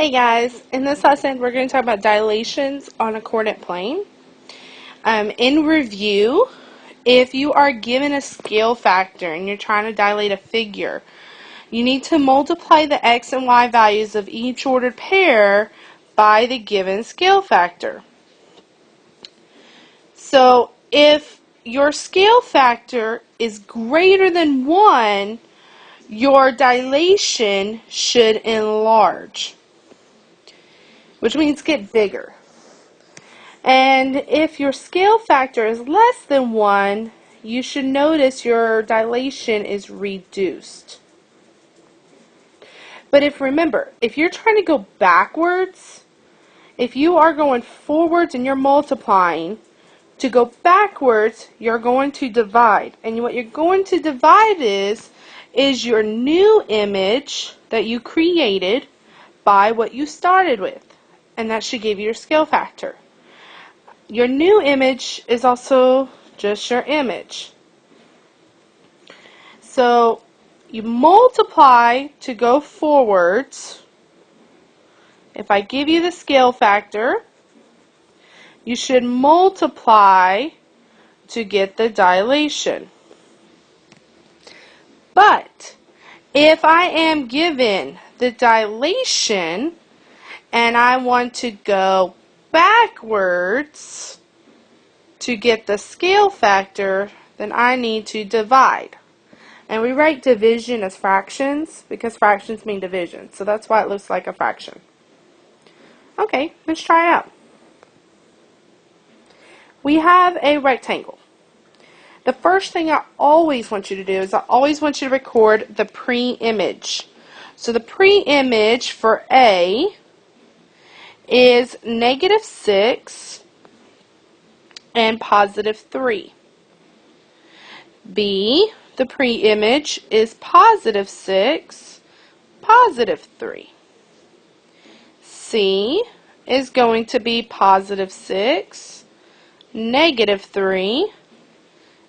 Hey guys, in this lesson we're going to talk about dilations on a coordinate plane. In review, if you are given a scale factor and you're trying to dilate a figure, you need to multiply the x and y values of each ordered pair by the given scale factor. So if your scale factor is greater than 1, your dilation should enlarge, which means get bigger. And if your scale factor is less than 1, you should notice your dilation is reduced. But remember, if you're trying to go backwards, if you are going forwards and you're multiplying, to go backwards, you're going to divide. And what you're going to divide is your new image that you created by what you started with. And that should give you your scale factor. Your new image is also just your image. So you multiply to go forwards. If I give you the scale factor, you should multiply to get the dilation. But if I am given the dilation and I want to go backwards to get the scale factor, then I need to divide. And we write division as fractions because fractions mean division. So that's why it looks like a fraction. Okay, let's try it out. We have a rectangle. The first thing I always want you to do is I always want you to record the pre-image. So the pre-image for A is -6 and +3. B, the pre-image is +6, +3. C is going to be +6, -3,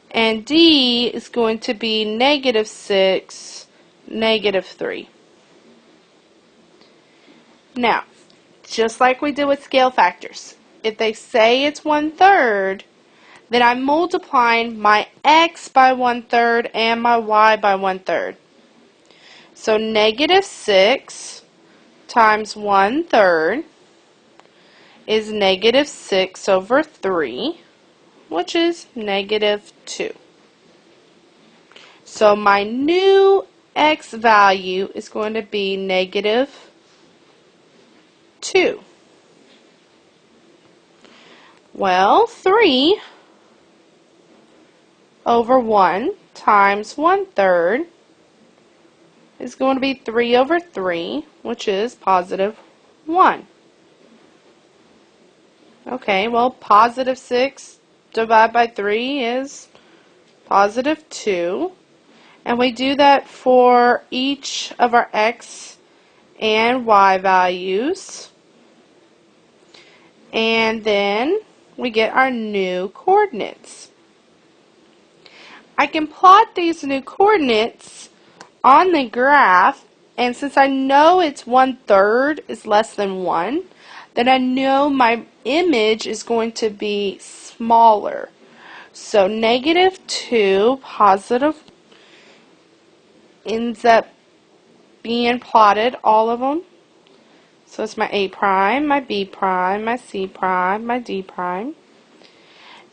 and D is going to be -6, -3. Now, just like we did with scale factors, if they say it's 1/3, then I'm multiplying my x by 1/3 and my y by 1/3. So -6 times 1/3 is -6/3, which is -2. So my new x value is going to be -2. Well, 3/1 times 1/3 is going to be 3/3, which is +1. Okay, well, +6 divided by 3 is +2. And we do that for each of our x and y values. And then we get our new coordinates. I can plot these new coordinates on the graph, and since I know it's 1/3 is less than 1, then I know my image is going to be smaller. So -2 positive ends up being plotted, all of them. So it's my A prime, my B prime, my C prime, my D prime.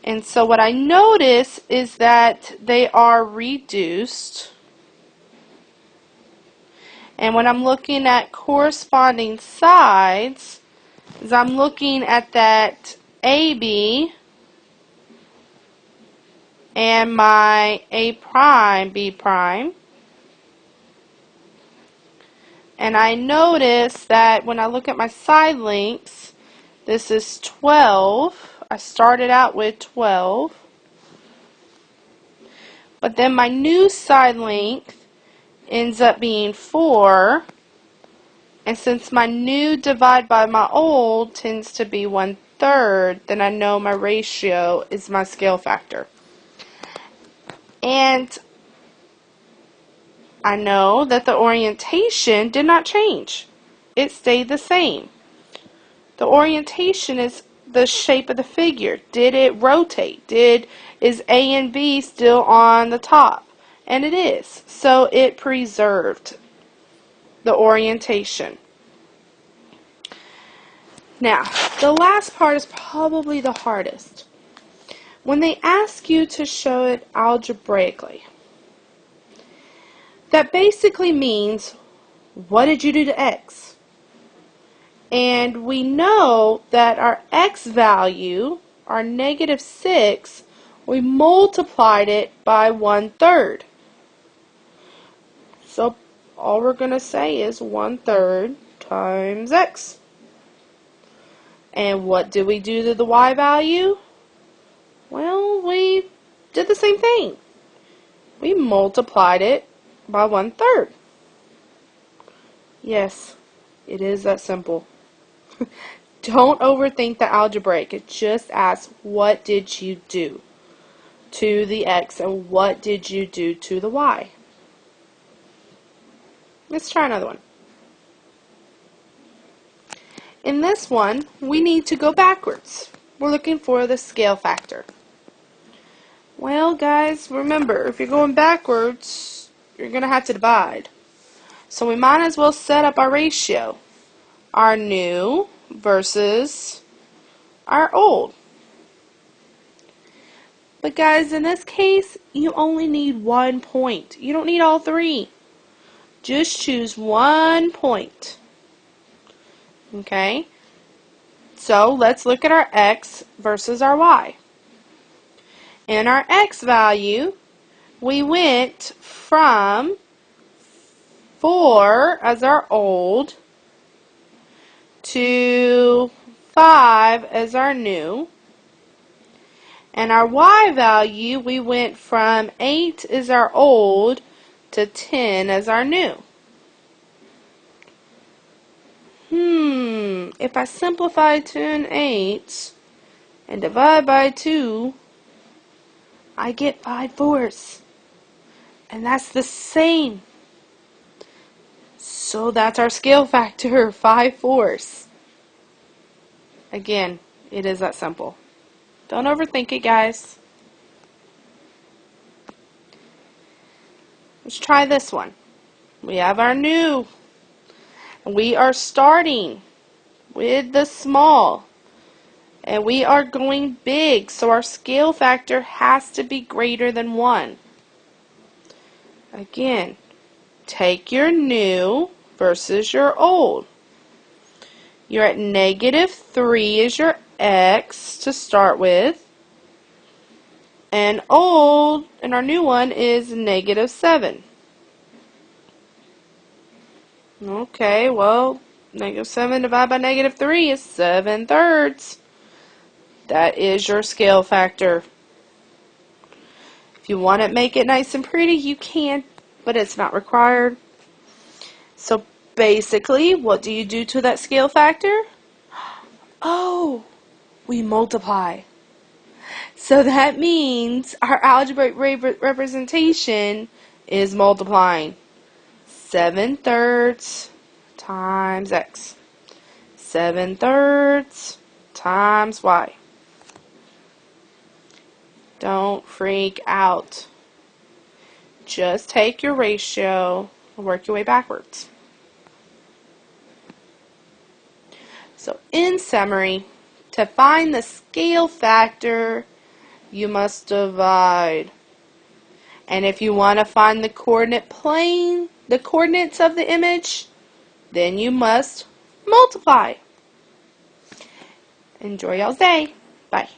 And so what I notice is that they are reduced. And when I'm looking at corresponding sides, is I'm looking at that AB and my A prime, B prime. And I notice that when I look at my side lengths, this is 12. I started out with 12. But then my new side length ends up being 4. And since my new divided by my old tends to be 1/3, then I know my ratio is my scale factor. And I know that the orientation did not change. it stayed the same. The orientation is the shape of the figure. Did it rotate? Is A and B still on the top? And it is. So it preserved the orientation. Now, the last part is probably the hardest. When they ask you to show it algebraically, that basically means, what did you do to x? And we know that our x value, our -6, we multiplied it by 1/3. So all we're going to say is 1/3 times x. And what did we do to the y value? Well, we did the same thing. We multiplied it by 1/3. Yes, it is that simple. Don't overthink the algebraic. It just asks, what did you do to the x and what did you do to the y? Let's try another one. In this one, we need to go backwards. We're looking for the scale factor. Well, guys, remember, if you're going backwards, you're going to have to divide. So we might as well set up our ratio. Our new versus our old. But guys, in this case, you only need 1 point. You don't need all 3. Just choose 1 point. Okay? So let's look at our x versus our y. In our x value, we went from 4 as our old to 5 as our new. And our y value, we went from 8 as our old to 10 as our new. If I simplify 2 8 and divide by 2, I get 5/4. And that's the same. So that's our scale factor, 5/4. Again, it is that simple. Don't overthink it, guys. Let's try this one. We have our new. We are starting with the small. And we are going big, so our scale factor has to be greater than 1. Again, take your new versus your old. You're at -3 is your x to start with. And old, and our new one is -7. Okay, well, -7 divided by -3 is 7/3. That is your scale factor. If you want to make it nice and pretty, you can, but it's not required. So basically, what do you do to that scale factor? Oh, we multiply. So that means our algebraic representation is multiplying. 7/3 times x. 7/3 times y. Don't freak out. Just take your ratio and work your way backwards. So in summary, to find the scale factor, you must divide. And if you want to find the coordinate plane, the coordinates of the image, then you must multiply. Enjoy y'all's day. Bye.